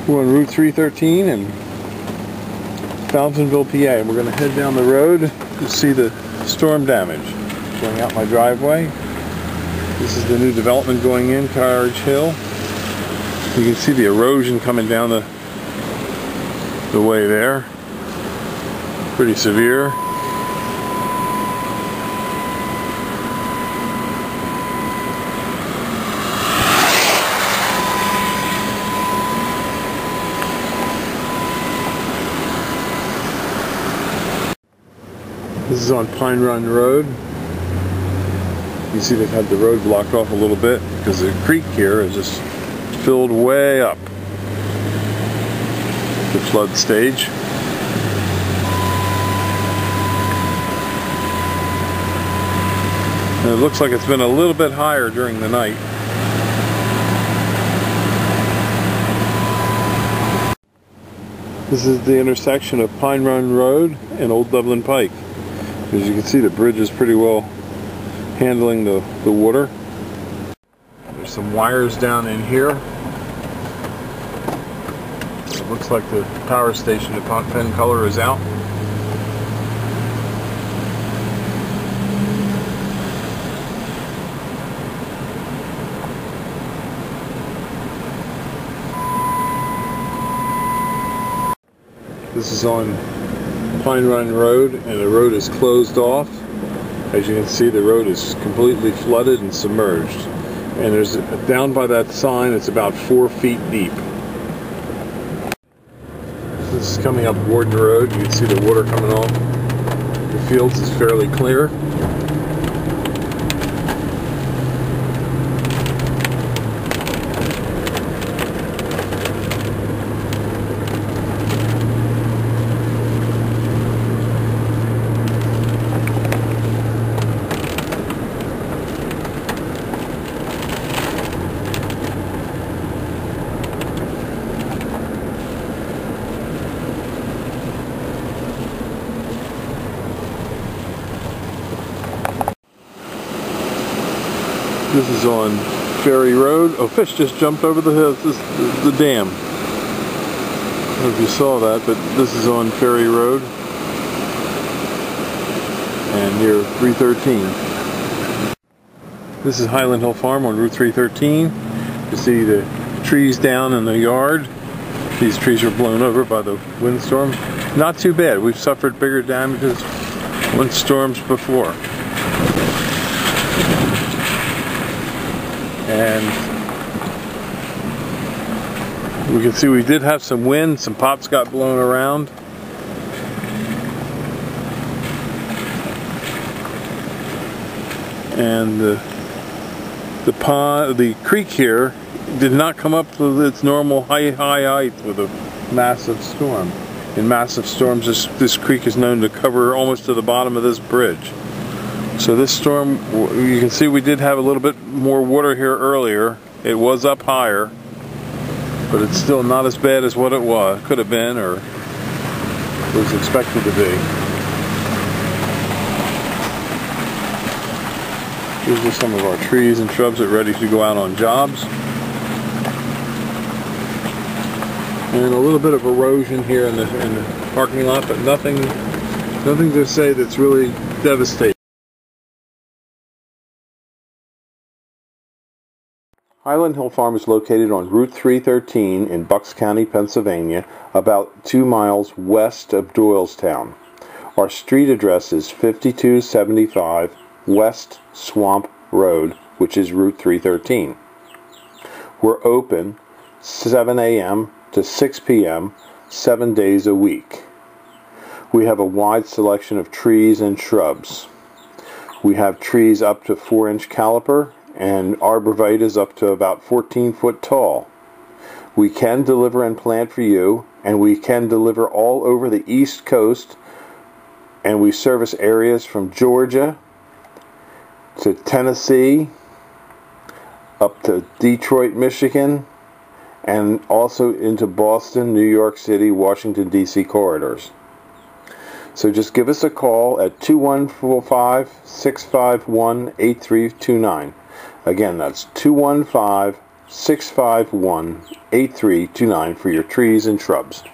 We're on Route 313 in Fountainville, PA, and we're going to head down the road to see the storm damage. Going out my driveway. This is the new development going in, Carriage Hill. You can see the erosion coming down the way there. Pretty severe. This is on Pine Run Road. You see they've had the road blocked off a little bit because the creek here is just filled way up the flood stage. And it looks like it's been a little bit higher during the night. This is the intersection of Pine Run Road and Old Dublin Pike. As you can see, the bridge is pretty well handling the water. There's some wires down in here. It looks like the power station at Penn Color is out. This is on Pine Run Road, and the road is closed off. As you can see, the road is completely flooded and submerged. And there's down by that sign, it's about 4 feet deep. This is coming up Warden Road. You can see the water coming off. The fields is fairly clear. This is on Ferry Road. Oh, fish just jumped over the dam. I don't know if you saw that, but this is on Ferry Road and near 313. This is Highland Hill Farm on Route 313. You see the trees down in the yard. These trees were blown over by the windstorm. Not too bad. We've suffered bigger damages windstorms before. And we can see we did have some wind, some pots got blown around. And the creek here did not come up to its normal high height with a massive storm. In massive storms, this creek is known to cover almost to the bottom of this bridge. So this storm, you can see we did have a little bit more water here earlier. It was up higher, but it's still not as bad as what it could have been or was expected to be. These are some of our trees and shrubs that are ready to go out on jobs. And a little bit of erosion here in the parking lot, but nothing to say that's really devastating. Highland Hill Farm is located on Route 313 in Bucks County, Pennsylvania, about 2 miles west of Doylestown. Our street address is 5275 West Swamp Road, which is Route 313. We're open 7 a.m. to 6 p.m. 7 days a week. We have a wide selection of trees and shrubs. We have trees up to 4-inch caliper and arborvitaes up to about 14 foot tall. We can deliver and plant for you, and we can deliver all over the East Coast, and we service areas from Georgia to Tennessee up to Detroit, Michigan, and also into Boston, New York City, Washington, D.C. corridors. So just give us a call at 215-651-8329. Again, that's 215 651-8329 for your trees and shrubs.